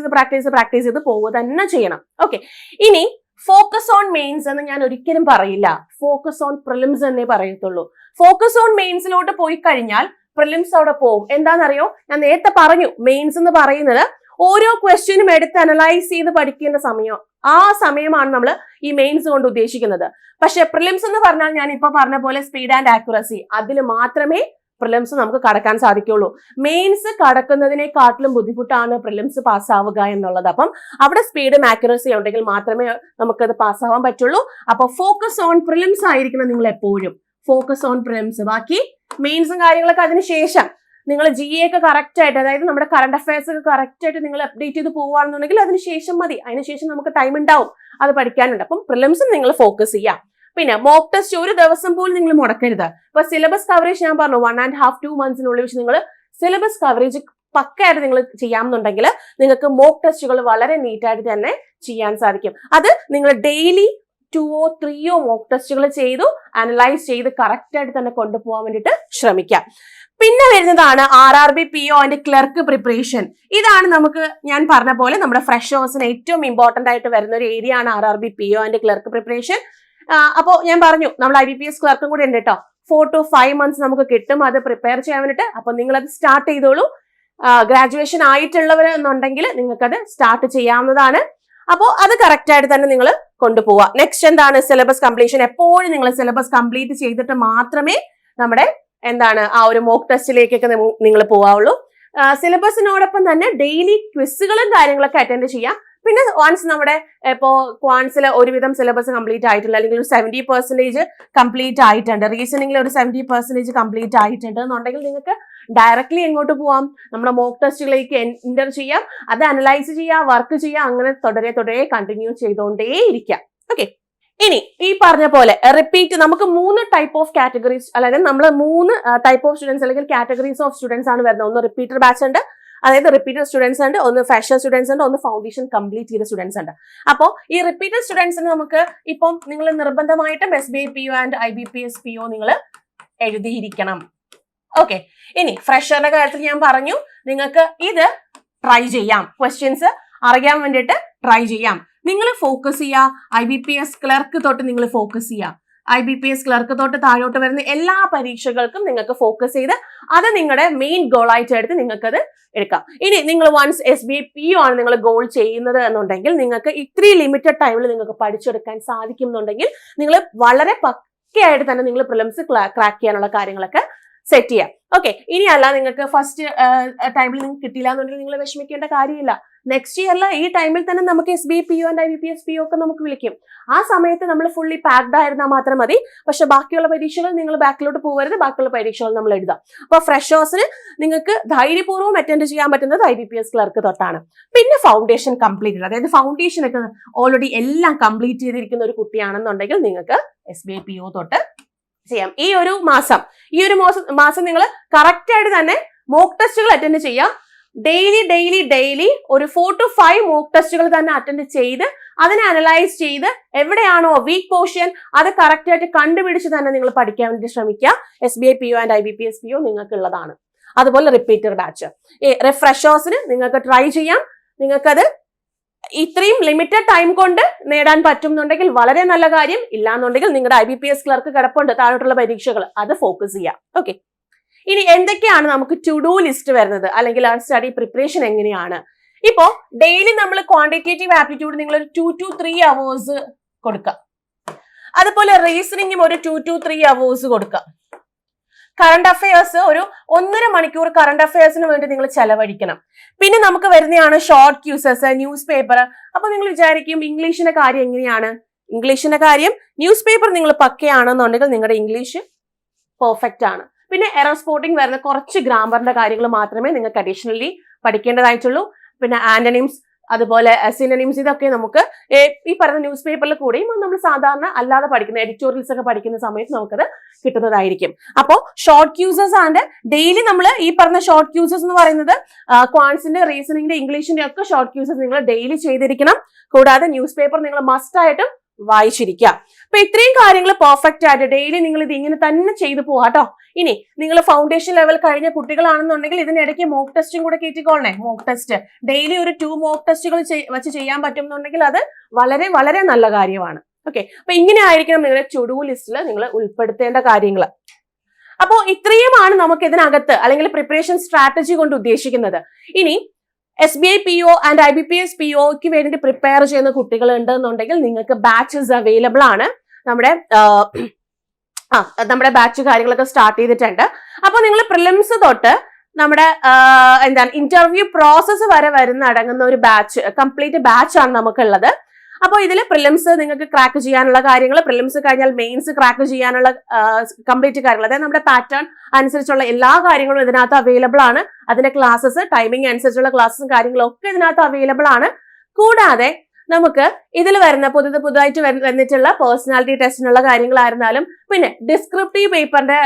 ചെയ്ത് പോവുക തന്നെ ചെയ്യണം. ഓക്കെ, ഇനി ഫോക്കസ് ഓൺ മെയിൻസ് എന്ന് ഞാൻ ഒരിക്കലും പറയില്ല. ഫോക്കസ് ഓൺ പ്രിലിംസ് എന്നേ പറയത്തുള്ളൂ. ഫോക്കസ് ഓൺ മെയിൻസിലോട്ട് പോയി കഴിഞ്ഞാൽ പ്രിലിംസ് അവിടെ പോകും. എന്താണെന്നറിയോ, ഞാൻ നേരത്തെ പറഞ്ഞു മെയിൻസ് എന്ന് പറയുന്നത് ഓരോ ക്വസ്റ്റ്യനും എടുത്ത് അനലൈസ് ചെയ്ത് പഠിക്കേണ്ട സമയം. ആ സമയമാണ് നമ്മൾ ഈ മെയിൻസ് കൊണ്ട് ഉദ്ദേശിക്കുന്നത്. പക്ഷെ പ്രിലിംസ് എന്ന് പറഞ്ഞാൽ ഞാൻ ഇപ്പൊ പറഞ്ഞ പോലെ സ്പീഡ് ആൻഡ് ആക്യുറസി, അതിൽ മാത്രമേ പ്രിലിംസ് നമുക്ക് കടക്കാൻ സാധിക്കുള്ളൂ. മെയിൻസ് കടക്കുന്നതിനെക്കാട്ടിലും ബുദ്ധിമുട്ടാണ് പ്രിലിംസ് പാസ്സാവുക എന്നുള്ളത്. അപ്പം അവിടെ സ്പീഡും ആക്യുറസി ഉണ്ടെങ്കിൽ മാത്രമേ നമുക്കത് പാസ്സാവാൻ പറ്റുള്ളൂ. അപ്പൊ ഫോക്കസ് ഓൺ പ്രിലിംസ് ആയിരിക്കണം നിങ്ങൾ എപ്പോഴും. Focus on prelims. ബാക്കി മെയിൻസും കാര്യങ്ങളൊക്കെ അതിനുശേഷം നിങ്ങൾ GA ഒക്കെ കറക്റ്റ് ആയിട്ട്, അതായത് നമ്മുടെ കറണ്ട് അഫയേഴ്സ് ഒക്കെ കറക്റ്റ് ആയിട്ട് നിങ്ങൾ അപ്ഡേറ്റ് ചെയ്ത് പോവുകയാണെന്നുണ്ടെങ്കിൽ അതിനുശേഷം മതി. അതിനുശേഷം നമുക്ക് ടൈം ഉണ്ടാവും അത് പഠിക്കാനുണ്ട്. അപ്പം പ്രിലിംസും നിങ്ങൾ ഫോക്കസ് ചെയ്യാം. പിന്നെ മോക്ക് ടെസ്റ്റ് ഒരു ദിവസം പോലും നിങ്ങൾ മുടക്കരുത്. ഇപ്പൊ സിലബസ് കവറേജ് ഞാൻ പറഞ്ഞു 1.5 to 2 monthsനുള്ളിൽ വെച്ച് നിങ്ങൾ സിലബസ് കവറേജ് പക്കയായിട്ട് നിങ്ങൾ ചെയ്യാമെന്നുണ്ടെങ്കിൽ നിങ്ങൾക്ക് മോക്ക് ടെസ്റ്റുകൾ വളരെ നീറ്റായിട്ട് തന്നെ ചെയ്യാൻ സാധിക്കും. അത് നിങ്ങൾ ഡെയിലി 2 or 3 മോക്ക് ടെസ്റ്റുകൾ ചെയ്തു അനലൈസ് ചെയ്ത് കറക്റ്റ് ആയിട്ട് തന്നെ കൊണ്ടുപോകാൻ വേണ്ടിയിട്ട് ശ്രമിക്കാം. പിന്നെ വരുന്നതാണ് RRB PO and clerk preparation. ഇതാണ് നമുക്ക് ഞാൻ പറഞ്ഞ പോലെ നമ്മുടെ ഫ്രഷേഴ്സിന് ഏറ്റവും ഇമ്പോർട്ടന്റ് ആയിട്ട് വരുന്ന ഒരു ഏരിയ ആണ് RRB PO and clerk preparation. അപ്പോ ഞാൻ പറഞ്ഞു നമ്മൾ IBPS ക്ലർക്കും കൂടെ ഉണ്ട് കേട്ടോ. 4 to 5 months നമുക്ക് കിട്ടും അത് പ്രിപ്പയർ ചെയ്യാൻ വേണ്ടിയിട്ട്. അപ്പൊ നിങ്ങൾ അത് സ്റ്റാർട്ട് ചെയ്തോളൂ. ഗ്രാജുവേഷൻ ആയിട്ടുള്ളവർ എന്നുണ്ടെങ്കിൽ നിങ്ങൾക്കത് സ്റ്റാർട്ട് ചെയ്യാവുന്നതാണ്. അപ്പോൾ അത് കറക്റ്റ് ആയിട്ട് തന്നെ നിങ്ങൾ കൊണ്ടുപോവുക. നെക്സ്റ്റ് എന്താണ്, സിലബസ് കംപ്ലീഷൻ. എപ്പോഴും നിങ്ങൾ സിലബസ് കംപ്ലീറ്റ് ചെയ്തിട്ട് മാത്രമേ നമ്മുടെ ആ ഒരു മോക്ക് ടെസ്റ്റിലേക്കൊക്കെ നിങ്ങൾ പോവാവുള്ളൂ. സിലബസിനോടൊപ്പം തന്നെ ഡെയിലി ക്വിസുകളും കാര്യങ്ങളൊക്കെ അറ്റൻഡ് ചെയ്യാം. പിന്നെ വൺസ് നമ്മുടെ ഇപ്പോ ക്വാൻസിൽ ഒരുവിധം സിലബസ് കംപ്ലീറ്റ് ആയിട്ടില്ല, അല്ലെങ്കിൽ ഒരു 70% കംപ്ലീറ്റ് ആയിട്ടുണ്ട്, റീസണിംഗിൽ ഒരു 70% കംപ്ലീറ്റ് ആയിട്ടുണ്ട് എന്നുണ്ടെങ്കിൽ നിങ്ങൾക്ക് ഡയറക്ട്ലി എങ്ങോട്ട് പോവാം, നമ്മുടെ മോക്ക് ടെസ്റ്റുകളിലേക്ക് എൻ്റർ ചെയ്യാം, അത് അനലൈസ് ചെയ്യാം, വർക്ക് ചെയ്യാം, അങ്ങനെ തുടരെ കണ്ടിന്യൂ ചെയ്തുകൊണ്ടേ ഇരിക്കാം. ഓക്കെ, ഇനി ഈ പറഞ്ഞ പോലെ റിപ്പീറ്റ് നമുക്ക് 3 ടൈപ്പ് ഓഫ് കാറ്റഗറീസ്, അതായത് നമ്മൾ 3 ടൈപ്പ് ഓഫ് സ്റ്റുഡൻസ് അല്ലെങ്കിൽ കാറ്റഗറീസ് ഓഫ് സ്റ്റുഡൻസ് ആണ് വരുന്നത്. ഒന്ന് റിപ്പീറ്റർ ബാച്ച് ഉണ്ട്, അതായത് റിപ്പീറ്റഡ് സ്റ്റുഡൻസ് ഉണ്ട്, ഒന്ന് ഫ്രഷർ സ്റ്റുഡൻസ് ഉണ്ട്, ഒന്ന് ഫൗണ്ടേഷൻ കംപ്ലീറ്റ് ചെയ്ത സ്റ്റുഡൻസ് ഉണ്ട്. അപ്പോൾ ഈ റിപ്പീറ്റഡ് സ്റ്റുഡൻസിന് നമുക്ക് ഇപ്പം നിങ്ങൾ നിർബന്ധമായിട്ടും SBI PO and IBPS PO നിങ്ങൾ എഴുതിയിരിക്കണം. ഓക്കെ, ഇനി ഫ്രഷറിന്റെ കാര്യത്തിൽ ഞാൻ പറഞ്ഞു നിങ്ങൾക്ക് ഇത് ട്രൈ ചെയ്യാം, ക്വസ്റ്റ്യൻസ് അറിയാൻ വേണ്ടിയിട്ട് ട്രൈ ചെയ്യാം. നിങ്ങൾ ഫോക്കസ് ചെയ്യുക IBPS ക്ലർക്ക് തൊട്ട് നിങ്ങൾ ഫോക്കസ് ചെയ്യുക. IBPS ക്ലർക്ക് തൊട്ട് താഴോട്ട് വരുന്ന എല്ലാ പരീക്ഷകൾക്കും നിങ്ങൾക്ക് ഫോക്കസ് ചെയ്ത് അത് നിങ്ങളുടെ മെയിൻ ഗോൾ ആയിട്ട് എടുത്ത് നിങ്ങൾക്കത് എടുക്കാം. ഇനി നിങ്ങൾ വൺസ് SBI PO ആണ് നിങ്ങൾ ഗോൾ ചെയ്യുന്നത് എന്നുണ്ടെങ്കിൽ നിങ്ങൾക്ക് ഇത്രയും ലിമിറ്റഡ് ടൈമിൽ നിങ്ങൾക്ക് പഠിച്ചെടുക്കാൻ സാധിക്കും എന്നുണ്ടെങ്കിൽ നിങ്ങൾ വളരെ പക്കയായിട്ട് തന്നെ നിങ്ങൾ പ്രിലിംസ് ക്രാക്ക് ചെയ്യാനുള്ള കാര്യങ്ങളൊക്കെ സെറ്റ് ചെയ്യാം. ഓക്കെ, ഇനിയല്ല നിങ്ങൾക്ക് ഫസ്റ്റ് ടൈമിൽ നിങ്ങൾക്ക് കിട്ടിയില്ല എന്നുണ്ടെങ്കിൽ നിങ്ങൾ വിഷമിക്കേണ്ട കാര്യമില്ല. നെക്സ്റ്റ് ഇയറിൽ ഈ ടൈമിൽ തന്നെ നമുക്ക് SBI PO and IBPS PO ഒക്കെ നമുക്ക് വിളിക്കും. ആ സമയത്ത് നമ്മൾ ഫുള്ളി പാക്ഡ് ആയിരുന്നാൽ മാത്രം മതി. പക്ഷെ ബാക്കിയുള്ള പരീക്ഷകൾ നിങ്ങൾ ബാക്കിലോട്ട് പോകരുത്, ബാക്കിയുള്ള പരീക്ഷകൾ നമ്മൾ എഴുതാം. അപ്പൊ ഫ്രഷേഴ്സിന് നിങ്ങൾക്ക് ധൈര്യപൂർവ്വം അറ്റൻഡ് ചെയ്യാൻ പറ്റുന്നത് IBPS ക്ലർക്ക് തൊട്ടാണ്. പിന്നെ ഫൗണ്ടേഷൻ കംപ്ലീറ്റ്, അതായത് ഫൗണ്ടേഷൻ ഒക്കെ ഓൾറെഡി എല്ലാം കംപ്ലീറ്റ് ചെയ്തിരിക്കുന്ന ഒരു കുട്ടിയാണെന്നുണ്ടെങ്കിൽ നിങ്ങൾക്ക് SBI PO തൊട്ട് ചെയ്യാം. ഈ ഒരു മാസം നിങ്ങൾ കറക്റ്റ് ആയിട്ട് തന്നെ മോക്ക് ടെസ്റ്റുകൾ അറ്റൻഡ് ചെയ്യാം. ഡെയിലി ഒരു 4 to 5 മോക്ക് ടെസ്റ്റുകൾ തന്നെ അറ്റൻഡ് ചെയ്ത് അതിനെ അനലൈസ് ചെയ്ത് എവിടെയാണോ വീക്ക് പോർഷൻ അത് കറക്റ്റ് ആയിട്ട് കണ്ടുപിടിച്ച് തന്നെ നിങ്ങൾ പഠിക്കാൻ വേണ്ടി ശ്രമിക്കുക. SBI PO and IBPS PO നിങ്ങൾക്ക് ഉള്ളതാണ്. അതുപോലെ റിപ്പീറ്റർ ബാച്ച് ഫ്രഷേഴ്സിന് നിങ്ങൾക്ക് ട്രൈ ചെയ്യാം. നിങ്ങൾക്കത് ഇത്രയും ലിമിറ്റഡ് ടൈം കൊണ്ട് നേടാൻ പറ്റുന്നുണ്ടെങ്കിൽ വളരെ നല്ല കാര്യം. ഇല്ലാന്നുണ്ടെങ്കിൽ നിങ്ങളുടെ IBPS ക്ലർക്ക് കിടപ്പുണ്ട് താഴോട്ടുള്ള പരീക്ഷകൾ, അത് ഫോക്കസ് ചെയ്യാം. ഓക്കെ, ഇനി എന്തൊക്കെയാണ് നമുക്ക് ടു ഡു ലിസ്റ്റ് വരുന്നത്, അല്ലെങ്കിൽ ആ സ്റ്റഡി പ്രിപ്പറേഷൻ എങ്ങനെയാണ്? ഇപ്പോ ഡെയിലി നമ്മൾ ക്വാണ്ടിറ്റേറ്റീവ് ആപ്റ്റിറ്റ്യൂഡ് നിങ്ങൾ ഒരു 2 to 3 hours കൊടുക്കുക. അതുപോലെ റീസണിംഗും ഒരു 2 to 3 hours കൊടുക്കുക. കറണ്ട് അഫയേഴ്സ് ഒരു 1.5 മണിക്കൂർ കറണ്ട് അഫയേഴ്സിന് വേണ്ടി നിങ്ങൾ ചെലവഴിക്കണം. പിന്നെ നമുക്ക് വരുന്നതാണ് ഷോർട്ട് ക്യൂസസ്, ന്യൂസ് പേപ്പർ. അപ്പൊ നിങ്ങൾ വിചാരിക്കും ഇംഗ്ലീഷിന്റെ കാര്യം എങ്ങനെയാണ്? ഇംഗ്ലീഷിന്റെ കാര്യം ന്യൂസ് പേപ്പർ നിങ്ങൾ പക്കയാണെന്നുണ്ടെങ്കിൽ നിങ്ങളുടെ ഇംഗ്ലീഷ് പെർഫെക്റ്റ് ആണ്. പിന്നെ എറർ സ്പോട്ടിംഗ് വരുന്ന കുറച്ച് ഗ്രാമറിന്റെ കാര്യങ്ങൾ മാത്രമേ നിങ്ങൾക്ക് അഡീഷണലി പഠിക്കേണ്ടതായിട്ടുള്ളൂ. പിന്നെ ആന്റണിംസ്, അതുപോലെ സിനോണിംസ്, ഇതൊക്കെ നമുക്ക് ഈ പറയുന്ന ന്യൂസ് പേപ്പറിൽ കൂടെയും നമ്മൾ സാധാരണ അല്ലാതെ പഠിക്കുന്ന എഡിറ്റോറിയൽസ് ഒക്കെ പഠിക്കുന്ന സമയത്ത് നമുക്കത് കിട്ടുന്നതായിരിക്കും. അപ്പോൾ ഷോർട്ട് ക്യൂസസ് ആൻഡ് ഡെയിലി നമ്മൾ ഈ പറഞ്ഞ ഷോർട്ട് ക്യൂസസ് എന്ന് പറയുന്നത് ക്വാൻസിന്റെ, റീസണിങ്ങിന്റെ, ഇംഗ്ലീഷിന്റെ ഒക്കെ ഷോർട്ട് ക്യൂസസ് നിങ്ങൾ ഡെയിലി ചെയ്തിരിക്കണം. കൂടാതെ ന്യൂസ് പേപ്പർ നിങ്ങൾ മസ്റ്റ് ആയിട്ടും വായിച്ചിരിക്കുക. അപ്പൊ ഇത്രയും കാര്യങ്ങൾ പെർഫെക്റ്റ് ആയിട്ട് ഡെയിലി നിങ്ങൾ ഇത് ഇങ്ങനെ തന്നെ ചെയ്തു പോവാട്ടോ. ഇനി നിങ്ങൾ ഫൗണ്ടേഷൻ ലെവൽ കഴിഞ്ഞ കുട്ടികളാണെന്നുണ്ടെങ്കിൽ ഇതിനിടയ്ക്ക് മോക്ക് ടെസ്റ്റും കൂടെ കയറ്റിക്കോളണേ. മോക്ക് ടെസ്റ്റ് ഡെയിലി ഒരു 2 മോക്ക് ടെസ്റ്റുകൾ വെച്ച് ചെയ്യാൻ പറ്റുന്നുണ്ടെങ്കിൽ അത് വളരെ വളരെ നല്ല കാര്യമാണ്. ഓക്കെ, അപ്പൊ ഇങ്ങനെ ആയിരിക്കണം നിങ്ങളുടെ ടു ഡു ലിസ്റ്റിൽ നിങ്ങൾ ഉൾപ്പെടുത്തേണ്ട കാര്യങ്ങൾ. അപ്പോൾ ഇത്രയുമാണ് നമുക്ക് ഇതിനകത്ത് അല്ലെങ്കിൽ പ്രിപ്പറേഷൻ സ്ട്രാറ്റജി കൊണ്ട് ഉദ്ദേശിക്കുന്നത്. ഇനി SBI PO ആൻഡ് IBPS POക്ക് വേണ്ടി പ്രിപ്പയർ ചെയ്യുന്ന കുട്ടികൾ ഉണ്ടെന്നുണ്ടെങ്കിൽ നിങ്ങൾക്ക് ബാച്ചസ് അവൈലബിൾ ആണ്. നമ്മുടെ ബാച്ച് കാര്യങ്ങളൊക്കെ സ്റ്റാർട്ട് ചെയ്തിട്ടുണ്ട്. അപ്പൊ നിങ്ങൾ പ്രിലിംസ് തൊട്ട് നമ്മുടെ ഇന്റർവ്യൂ പ്രോസസ്സ് വരെ അടങ്ങുന്ന ഒരു ബാച്ച്, കംപ്ലീറ്റ് ബാച്ച് ആണ് നമുക്കുള്ളത്. അപ്പോൾ ഇതിൽ പ്രിലിംസ് നിങ്ങൾക്ക് ക്രാക്ക് ചെയ്യാനുള്ള കാര്യങ്ങൾ, പ്രിലിംസ് കഴിഞ്ഞാൽ മെയിൻസ് ക്രാക്ക് ചെയ്യാനുള്ള കംപ്ലീറ്റ് കാര്യങ്ങൾ, അതായത് നമ്മുടെ പാറ്റേൺ അനുസരിച്ചുള്ള എല്ലാ കാര്യങ്ങളും ഇതിനകത്ത് അവൈലബിൾ ആണ്. അതിന്റെ ക്ലാസ്സസ്, ടൈമിംഗ് അനുസരിച്ചുള്ള ക്ലാസ്സും കാര്യങ്ങളും ഒക്കെ ഇതിനകത്ത് അവൈലബിൾ ആണ്. കൂടാതെ നമുക്ക് ഇതിൽ വരുന്ന പുതുതായിട്ട് വന്നിട്ടുള്ള പേഴ്സണാലിറ്റി ടെസ്റ്റിനുള്ള കാര്യങ്ങളായിരുന്നാലും പിന്നെ ഡിസ്ക്രിപ്റ്റീവ് പേപ്പറിന്റെ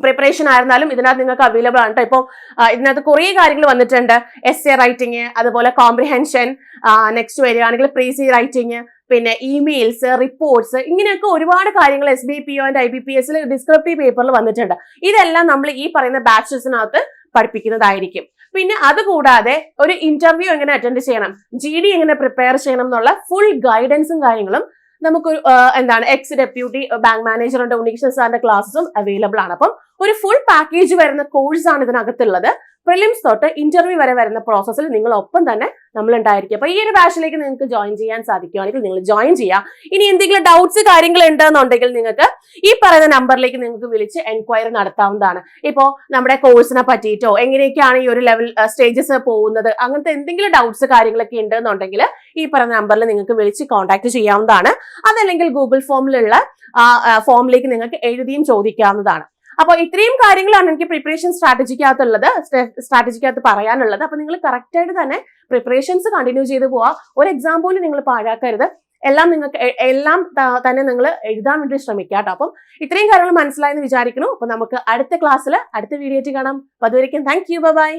പ്രിപ്പറേഷൻ ആയിരുന്നാലും ഇതിനകത്ത് നിങ്ങൾക്ക് അവൈലബിൾ ആണ് കേട്ടോ. ഇപ്പോൾ ഇതിനകത്ത് കുറേ കാര്യങ്ങൾ വന്നിട്ടുണ്ട്. എസ്സേ റൈറ്റിംഗ്, അതുപോലെ കോംപ്രിഹെൻഷൻ, നെക്സ്റ്റ് വരികയാണെങ്കിൽ പ്രീസി റൈറ്റിംഗ്, പിന്നെ ഇമെയിൽസ്, റിപ്പോർട്ട്സ്, ഇങ്ങനെയൊക്കെ ഒരുപാട് കാര്യങ്ങൾ SBI PO and IBPS descriptive പേപ്പറിൽ വന്നിട്ടുണ്ട്. ഇതെല്ലാം നമ്മൾ ഈ പറയുന്ന ബാച്ചസിനകത്ത് പഠിപ്പിക്കുന്നതായിരിക്കും. പിന്നെ അതുകൂടാതെ ഒരു ഇന്റർവ്യൂ എങ്ങനെ അറ്റൻഡ് ചെയ്യണം, GD എങ്ങനെ പ്രിപ്പയർ ചെയ്യണം എന്നുള്ള ഫുൾ ഗൈഡൻസും കാര്യങ്ങളും നമുക്ക് എക്സ് ഡെപ്യൂട്ടി ബാങ്ക് മാനേജർ ഉണ്ട്, ഉണ്ണികൃഷ്ണൻ സാറിന്റെ ക്ലാസ്സും അവൈലബിൾ ആണ്. അപ്പം ഒരു ഫുൾ പാക്കേജ് വരുന്ന കോഴ്സാണ് ഇതിനകത്തുള്ളത്. പ്രിലിംസ് തൊട്ട് ഇന്റർവ്യൂ വരെ വരുന്ന പ്രോസസ്സിൽ നിങ്ങൾ ഒപ്പം തന്നെ നമ്മൾ ഉണ്ടായിരിക്കും. അപ്പൊ ഈ ഒരു ബാച്ചിലേക്ക് നിങ്ങൾക്ക് ജോയിൻ ചെയ്യാൻ സാധിക്കുകയാണെങ്കിൽ നിങ്ങൾ ജോയിൻ ചെയ്യാം. ഇനി എന്തെങ്കിലും ഡൗട്ട്സ് കാര്യങ്ങൾ ഉണ്ടെന്നുണ്ടെങ്കിൽ നിങ്ങൾക്ക് ഈ പറയുന്ന നമ്പറിലേക്ക് നിങ്ങൾക്ക് വിളിച്ച് എൻക്വയറി നടത്താവുന്നതാണ്. ഇപ്പോ നമ്മുടെ കോഴ്സിനെ പറ്റിയിട്ടോ എങ്ങനെയൊക്കെയാണ് ഈ ഒരു ലെവൽ സ്റ്റേജസ് പോകുന്നത്, അങ്ങനത്തെ എന്തെങ്കിലും ഡൗട്ട്സ് കാര്യങ്ങളൊക്കെ ഉണ്ടെന്നുണ്ടെങ്കിൽ ഈ പറയുന്ന നമ്പറിൽ നിങ്ങൾക്ക് വിളിച്ച് കോൺടാക്ട് ചെയ്യാവുന്നതാണ്. അതല്ലെങ്കിൽ ഗൂഗിൾ ഫോമിലുള്ള ഫോമിലേക്ക് നിങ്ങൾക്ക് എഴുതിയും ചോദിക്കാവുന്നതാണ്. അപ്പോൾ ഇത്രയും കാര്യങ്ങളാണ് എനിക്ക് പ്രിപ്പറേഷൻ സ്ട്രാറ്റജിക്കകത്ത് പറയാനുള്ളത്. അപ്പൊ നിങ്ങൾ കറക്റ്റ് ആയിട്ട് തന്നെ പ്രിപ്പറേഷൻസ് കണ്ടിന്യൂ ചെയ്ത് പോവാ. ഒരു എക്സാം പോലും നിങ്ങൾ പാഴാക്കരുത്. എല്ലാം തന്നെ നിങ്ങൾ എഴുതാൻ വേണ്ടി ശ്രമിക്കുക കേട്ടോ. അപ്പം ഇത്രയും കാര്യങ്ങൾ മനസ്സിലായെന്ന് വിചാരിക്കുന്നു. അപ്പൊ നമുക്ക് അടുത്ത ക്ലാസ്സിൽ അടുത്ത വീഡിയോ കാണാം. അതുവരെയ്ക്കും താങ്ക് യു, ബൈ.